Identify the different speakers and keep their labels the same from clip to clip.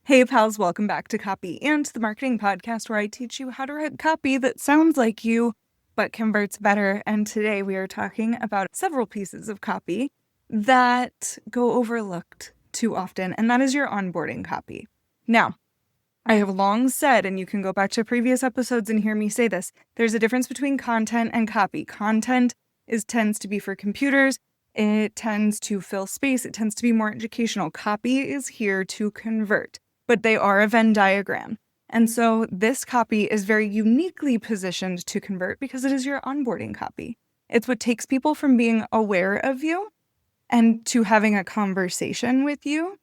Speaker 1: Hey pals, welcome back to Copy and the Marketing Podcast, where I teach you how to write copy that sounds like you but converts better. And today we are talking about several pieces of copy that go overlooked too often, and that is your onboarding copy. Now, I have long said, and you can go back to previous episodes and hear me say this, there's a difference between content and copy. Content tends to be for computers. It tends to fill space. It tends to be more educational. Copy is here to convert, but they are a Venn diagram. And so this copy is very uniquely positioned to convert because it is your onboarding copy. It's what takes people from being aware of you and to having a conversation with you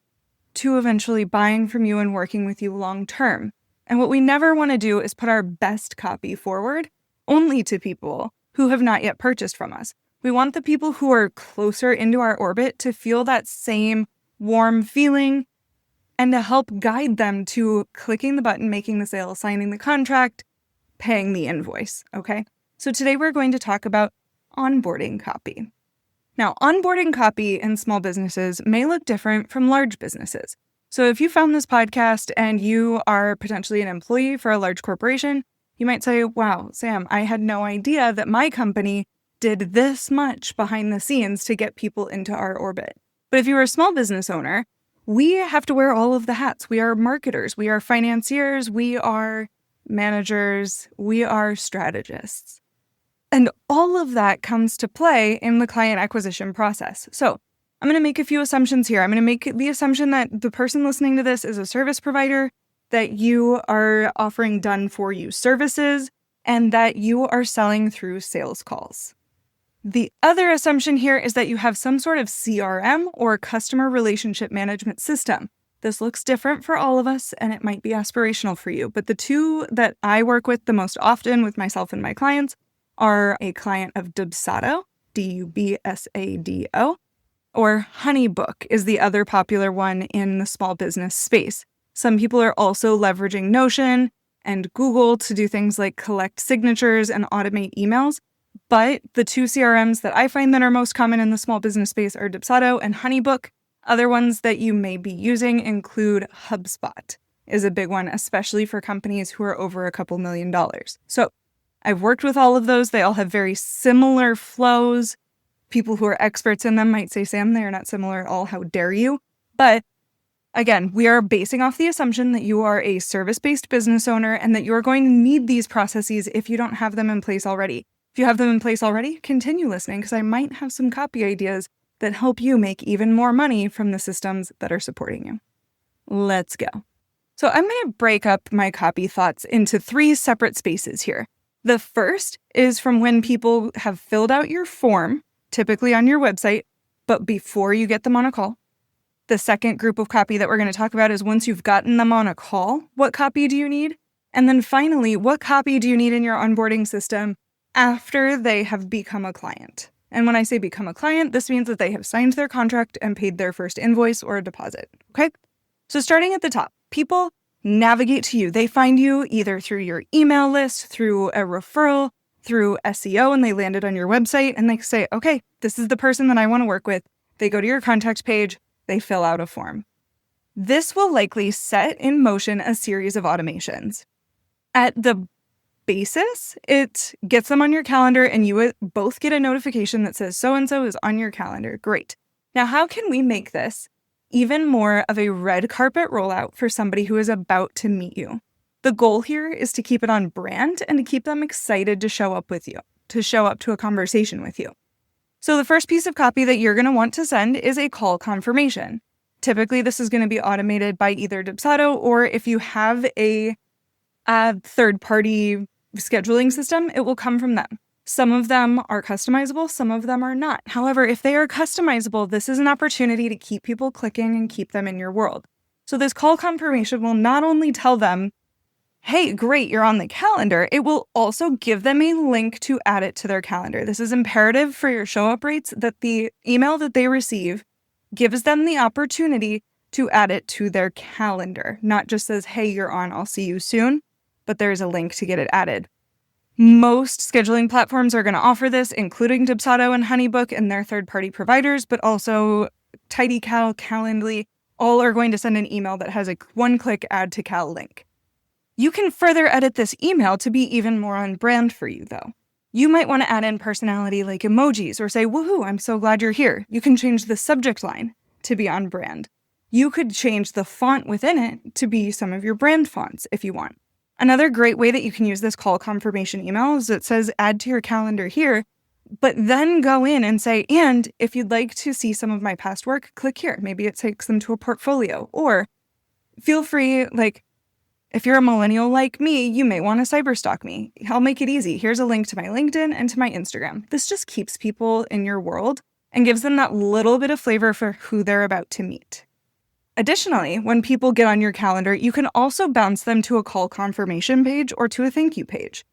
Speaker 1: to eventually buying from you and working with you long term. And what we never want to do is put our best copy forward only to people who have not yet purchased from us. We want the people who are closer into our orbit to feel that same warm feeling and to help guide them to clicking the button, making the sale, signing the contract, paying the invoice, okay? So today we're going to talk about onboarding copy. Now, onboarding copy in small businesses may look different from large businesses. So if you found this podcast and you are potentially an employee for a large corporation, you might say, wow, Sam, I had no idea that my company did this much behind the scenes to get people into our orbit. But if you're a small business owner, we have to wear all of the hats. We are marketers, we are financiers, we are managers, we are strategists. And all of that comes to play in the client acquisition process. So I'm going to make a few assumptions here. I'm going to make the assumption that the person listening to this is a service provider, that you are offering done-for-you services, and that you are selling through sales calls. The other assumption here is that you have some sort of CRM or customer relationship management system. This looks different for all of us, and it might be aspirational for you. But the two that I work with the most often with myself and my clients are a client of Dubsado, Dubsado, or HoneyBook is the other popular one in the small business space. Some people are also leveraging Notion and Google to do things like collect signatures and automate emails. But the two CRMs that I find that are most common in the small business space are Dubsado and HoneyBook. Other ones that you may be using include HubSpot is a big one, especially for companies who are over a couple $1 million. So I've worked with all of those. They all have very similar flows. People who are experts in them might say, Sam, they are not similar at all. How dare you? But again, we are basing off the assumption that you are a service-based business owner and that you're going to need these processes if you don't have them in place already. If you have them in place already, continue listening because I might have some copy ideas that help you make even more money from the systems that are supporting you. Let's go. So I'm going to break up my copy thoughts into 3 separate spaces here. The first is from when people have filled out your form, typically on your website, but before you get them on a call. The second group of copy that we're going to talk about is once you've gotten them on a call, what copy do you need? And then finally, what copy do you need in your onboarding system after they have become a client? And when I say become a client, this means that they have signed their contract and paid their first invoice or a deposit, okay? So starting at the top, people navigate to you. They find you either through your email list, through a referral, through SEO, and they landed on your website and they say, okay, this is the person that I want to work with. They go to your contact page, they fill out a form. This will likely set in motion a series of automations. At the basis, it gets them on your calendar and you both get a notification that says so-and-so is on your calendar. Great. Now, how can we make this even more of a red carpet rollout for somebody who is about to meet you? The goal here is to keep it on brand and to keep them excited to show up with you, to show up to a conversation with you. So the first piece of copy that you're going to want to send is a call confirmation. Typically, this is going to be automated by either Dubsado or if you have a third-party scheduling system, it will come from them. Some of them are customizable, some of them are not. However, if they are customizable, this is an opportunity to keep people clicking and keep them in your world. So this call confirmation will not only tell them, hey, great, you're on the calendar, it will also give them a link to add it to their calendar. This is imperative for your show-up rates that the email that they receive gives them the opportunity to add it to their calendar, not just says, hey, you're on, I'll see you soon, but there's a link to get it added. Most scheduling platforms are going to offer this, including Dubsado and HoneyBook and their third-party providers, but also TidyCal, Calendly, all are going to send an email that has a one-click add to Cal link. You can further edit this email to be even more on brand for you, though. You might want to add in personality like emojis or say, woohoo, I'm so glad you're here. You can change the subject line to be on brand. You could change the font within it to be some of your brand fonts if you want. Another great way that you can use this call confirmation email is it says add to your calendar here, but then go in and say, and if you'd like to see some of my past work, click here. Maybe it takes them to a portfolio. Or feel free, if you're a millennial like me, you may want to cyberstalk me. I'll make it easy. Here's a link to my LinkedIn and to my Instagram. This just keeps people in your world and gives them that little bit of flavor for who they're about to meet. Additionally, when people get on your calendar, you can also bounce them to a call confirmation page or to a thank you page.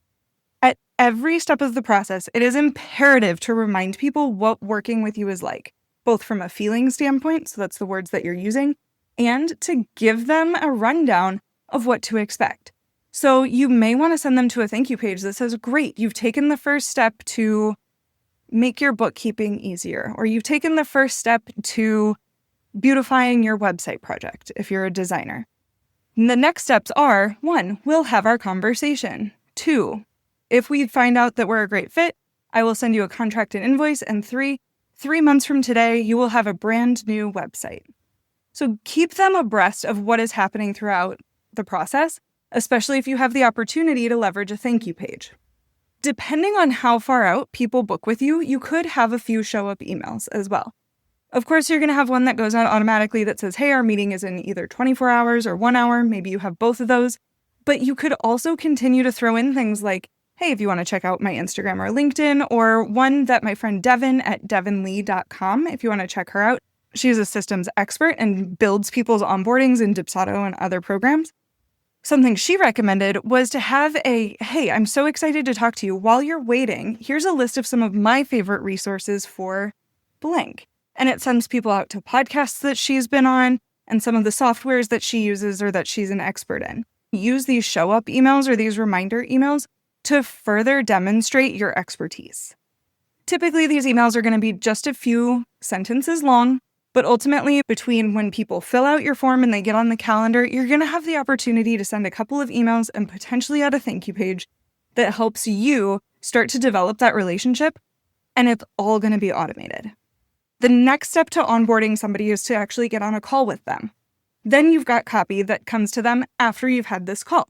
Speaker 1: At every step of the process, it is imperative to remind people what working with you is like, both from a feeling standpoint, so that's the words that you're using, and to give them a rundown of what to expect. So you may want to send them to a thank you page that says, great, you've taken the first step to make your bookkeeping easier, or you've taken the first step to beautifying your website project if you're a designer. And the next steps are, 1, we'll have our conversation. 2, if we find out that we're a great fit, I will send you a contract and invoice. And 3 months from today, you will have a brand new website. So keep them abreast of what is happening throughout the process, especially if you have the opportunity to leverage a thank you page. Depending on how far out people book with you, you could have a few show up emails as well. Of course, you're going to have one that goes out automatically that says, hey, our meeting is in either 24 hours or 1 hour. Maybe you have both of those. But you could also continue to throw in things like, hey, if you want to check out my Instagram or LinkedIn, or one that my friend Devin at devinlee.com, if you want to check her out. She's a systems expert and builds people's onboardings in Dipsato and other programs. Something she recommended was to have hey, I'm so excited to talk to you. While you're waiting, here's a list of some of my favorite resources for blank. And it sends people out to podcasts that she's been on and some of the softwares that she uses or that she's an expert in. Use these show up emails or these reminder emails to further demonstrate your expertise. Typically, these emails are going to be just a few sentences long, but ultimately, between when people fill out your form and they get on the calendar, you're going to have the opportunity to send a couple of emails and potentially add a thank you page that helps you start to develop that relationship, and it's all going to be automated. The next step to onboarding somebody is to actually get on a call with them. Then you've got copy that comes to them after you've had this call.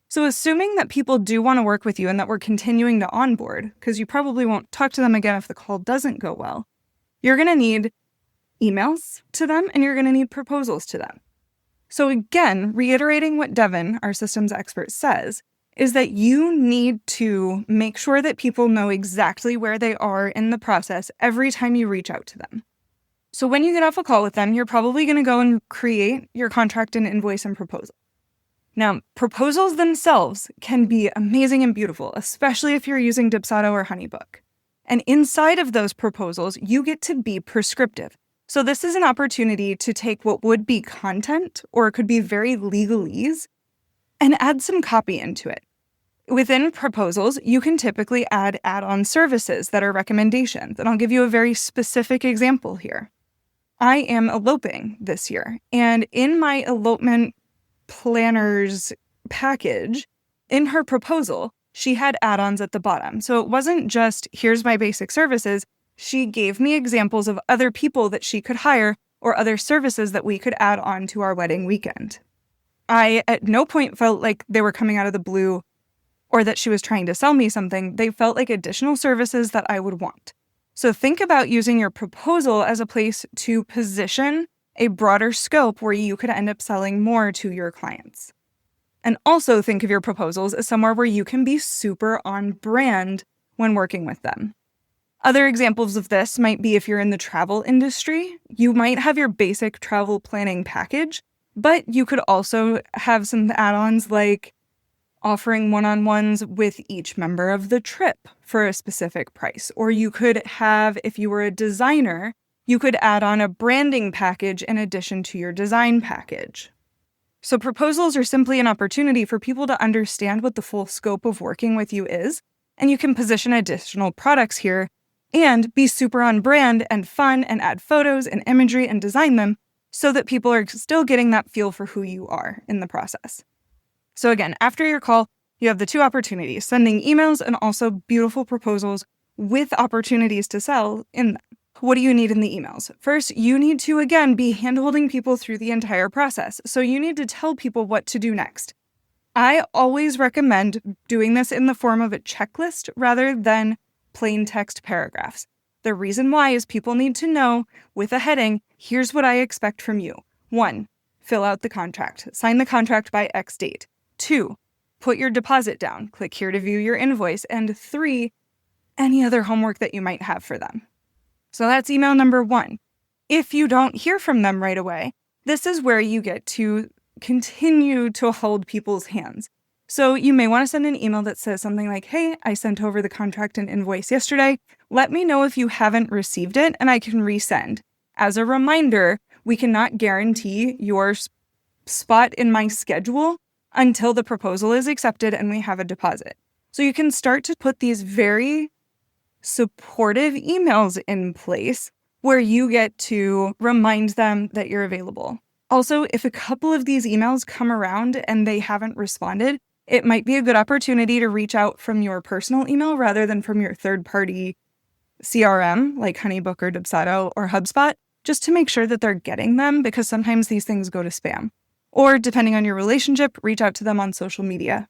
Speaker 1: So assuming that people do want to work with you and that we're continuing to onboard, because you probably won't talk to them again if the call doesn't go well, you're going to need emails to them and you're going to need proposals to them. So again, reiterating what Devin, our systems expert, says, is that you need to make sure that people know exactly where they are in the process every time you reach out to them. So when you get off a call with them, you're probably going to go and create your contract and invoice and proposal. Now, proposals themselves can be amazing and beautiful, especially if you're using Dipsato or Honeybook. And inside of those proposals, you get to be prescriptive. So this is an opportunity to take what would be content, or it could be very legalese, and add some copy into it. Within proposals, you can typically add add-on services that are recommendations. And I'll give you a very specific example here. I am eloping this year, and in my elopement planner's package, in her proposal, she had add-ons at the bottom. So it wasn't just, here's my basic services. She gave me examples of other people that she could hire or other services that we could add on to our wedding weekend. I at no point felt like they were coming out of the blue or that she was trying to sell me something. They felt like additional services that I would want. So think about using your proposal as a place to position a broader scope where you could end up selling more to your clients. And also think of your proposals as somewhere where you can be super on brand when working with them. Other examples of this might be if you're in the travel industry, you might have your basic travel planning package, but you could also have some add-ons like offering one-on-ones with each member of the trip for a specific price. Or you could have, if you were a designer, you could add on a branding package in addition to your design package. So proposals are simply an opportunity for people to understand what the full scope of working with you is, and you can position additional products here and be super on brand and fun and add photos and imagery and design them so that people are still getting that feel for who you are in the process. So again, after your call, you have the two opportunities, sending emails and also beautiful proposals with opportunities to sell in them. What do you need in the emails? First, you need to, again, be hand-holding people through the entire process. So you need to tell people what to do next. I always recommend doing this in the form of a checklist rather than plain text paragraphs. The reason why is people need to know with a heading, here's what I expect from you. 1, fill out the contract. Sign the contract by X date. 2, put your deposit down. Click here to view your invoice. And 3, any other homework that you might have for them. So that's email number 1. If you don't hear from them right away, this is where you get to continue to hold people's hands. So you may want to send an email that says something like, hey, I sent over the contract and invoice yesterday. Let me know if you haven't received it and I can resend. As a reminder, we cannot guarantee your spot in my schedule until the proposal is accepted and we have a deposit. So you can start to put these very supportive emails in place where you get to remind them that you're available. Also, if a couple of these emails come around and they haven't responded, it might be a good opportunity to reach out from your personal email rather than from your third-party CRM like Honeybook or Dubsado or HubSpot, just to make sure that they're getting them, because sometimes these things go to spam. Or depending on your relationship, reach out to them on social media.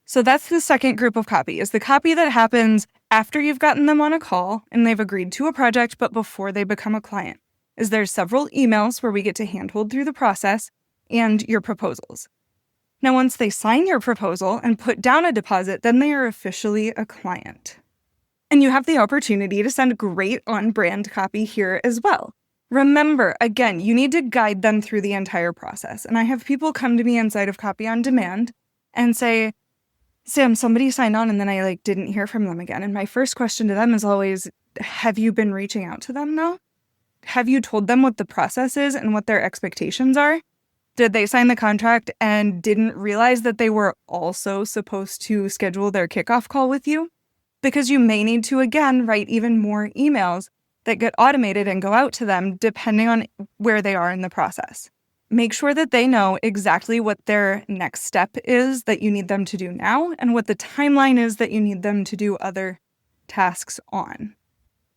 Speaker 1: So that's the second group of copy, is the copy that happens after you've gotten them on a call and they've agreed to a project, but before they become a client. Is there's several emails where we get to handhold through the process and your proposals. Now, once they sign your proposal and put down a deposit, then they are officially a client. And you have the opportunity to send great on-brand copy here as well. Remember, again, you need to guide them through the entire process. And I have people come to me inside of Copy on Demand and say, Sam, somebody signed on and then I didn't hear from them again. And my first question to them is always, have you been reaching out to them though? Have you told them what the process is and what their expectations are? Did they sign the contract and didn't realize that they were also supposed to schedule their kickoff call with you? Because you may need to, again, write even more emails that get automated and go out to them depending on where they are in the process. Make sure that they know exactly what their next step is that you need them to do now and what the timeline is that you need them to do other tasks on.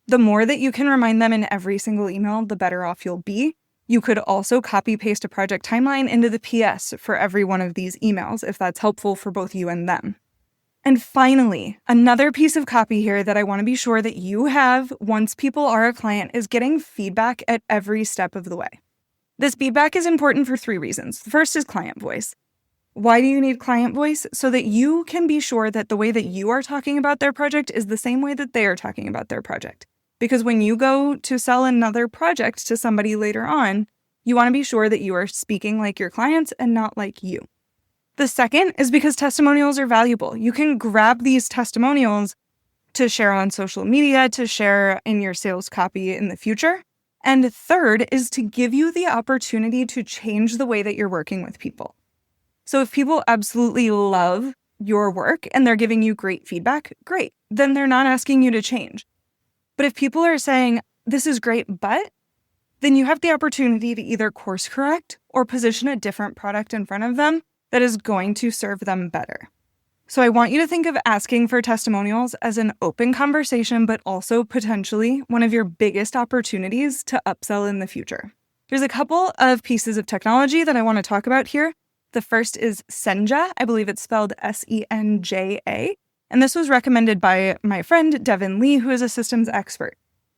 Speaker 1: The more that you can remind them in every single email, the better off you'll be. You could also copy-paste a project timeline into the PS for every one of these emails if that's helpful for both you and them. And finally, another piece of copy here that I want to be sure that you have once people are a client is getting feedback at every step of the way. This feedback is important for 3 reasons. The first is client voice. Why do you need client voice? So that you can be sure that the way that you are talking about their project is the same way that they are talking about their project. Because when you go to sell another project to somebody later on, you want to be sure that you are speaking like your clients and not like you. The second is because testimonials are valuable. You can grab these testimonials to share on social media, to share in your sales copy in the future. And third is to give you the opportunity to change the way that you're working with people. So if people absolutely love your work and they're giving you great feedback, great. Then they're not asking you to change. But if people are saying, this is great, but, then you have the opportunity to either course correct or position a different product in front of them that is going to serve them better. So I want you to think of asking for testimonials as an open conversation, but also potentially one of your biggest opportunities to upsell in the future. There's a couple of pieces of technology that I want to talk about here. The first is Senja. I believe it's spelled Senja. And this was recommended by my friend, Devin Lee, who is a systems expert.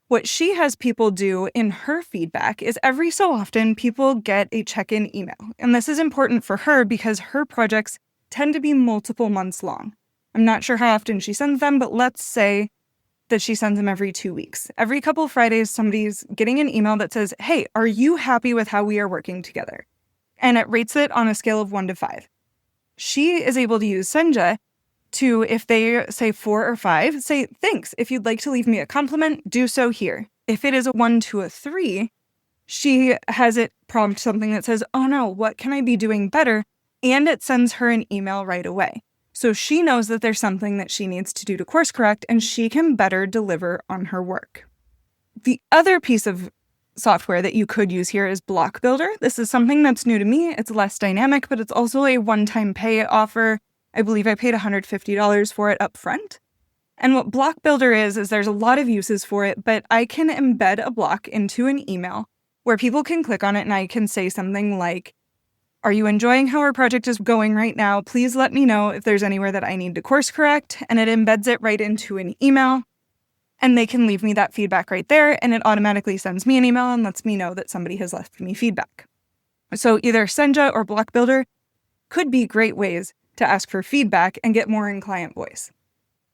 Speaker 1: What she has people do in her feedback is every so often people get a check-in email. And this is important for her because her projects tend to be multiple months long. I'm not sure how often she sends them, but let's say that she sends them every 2 weeks. Every couple of Fridays, somebody's getting an email that says, hey, are you happy with how we are working together? And it rates it on a scale of 1 to 5. She is able to use Senja to, if they say 4 or 5, say, thanks. If you'd like to leave me a compliment, do so here. If it is a 1 to a 3, she has it prompt something that says, oh no, what can I be doing better? And it sends her an email right away. So she knows that there's something that she needs to do to course correct and she can better deliver on her work. The other piece of software that you could use here is Block Builder. This is something that's new to me. It's less dynamic, but it's also a one-time pay offer. I believe I paid $150 for it up front. And what Block Builder is there's a lot of uses for it, but I can embed a block into an email where people can click on it and I can say something like, "Are you enjoying how our project is going right now? Please let me know if there's anywhere that I need to course correct." And it embeds it right into an email. And they can leave me that feedback right there, and it automatically sends me an email and lets me know that somebody has left me feedback. So either Senja or Block Builder could be great ways to ask for feedback and get more in client voice.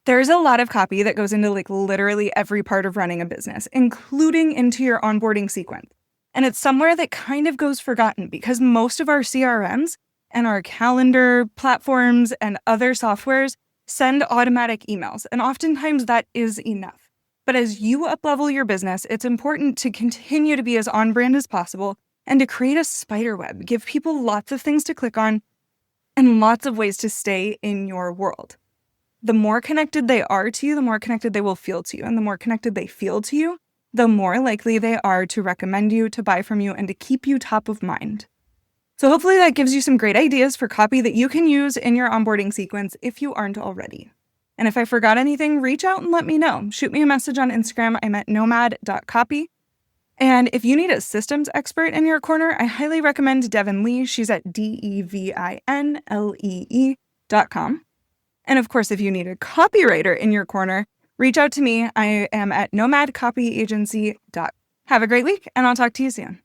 Speaker 1: There's a lot of copy that goes into literally every part of running a business, including into your onboarding sequence. And it's somewhere that kind of goes forgotten because most of our CRMs and our calendar platforms and other softwares send automatic emails, and oftentimes that is enough. But as you up-level your business, it's important to continue to be as on-brand as possible and to create a spider web. Give people lots of things to click on and lots of ways to stay in your world. The more connected they are to you, the more connected they will feel to you. And the more connected they feel to you, the more likely they are to recommend you, to buy from you, and to keep you top of mind. So hopefully that gives you some great ideas for copy that you can use in your onboarding sequence if you aren't already. And if I forgot anything, reach out and let me know. Shoot me a message on Instagram. I'm at nomad.copy. And if you need a systems expert in your corner, I highly recommend Devin Lee. She's at devinlee.com. And of course, if you need a copywriter in your corner, reach out to me. I am at nomadcopyagency.com. Have a great week, and I'll talk to you soon.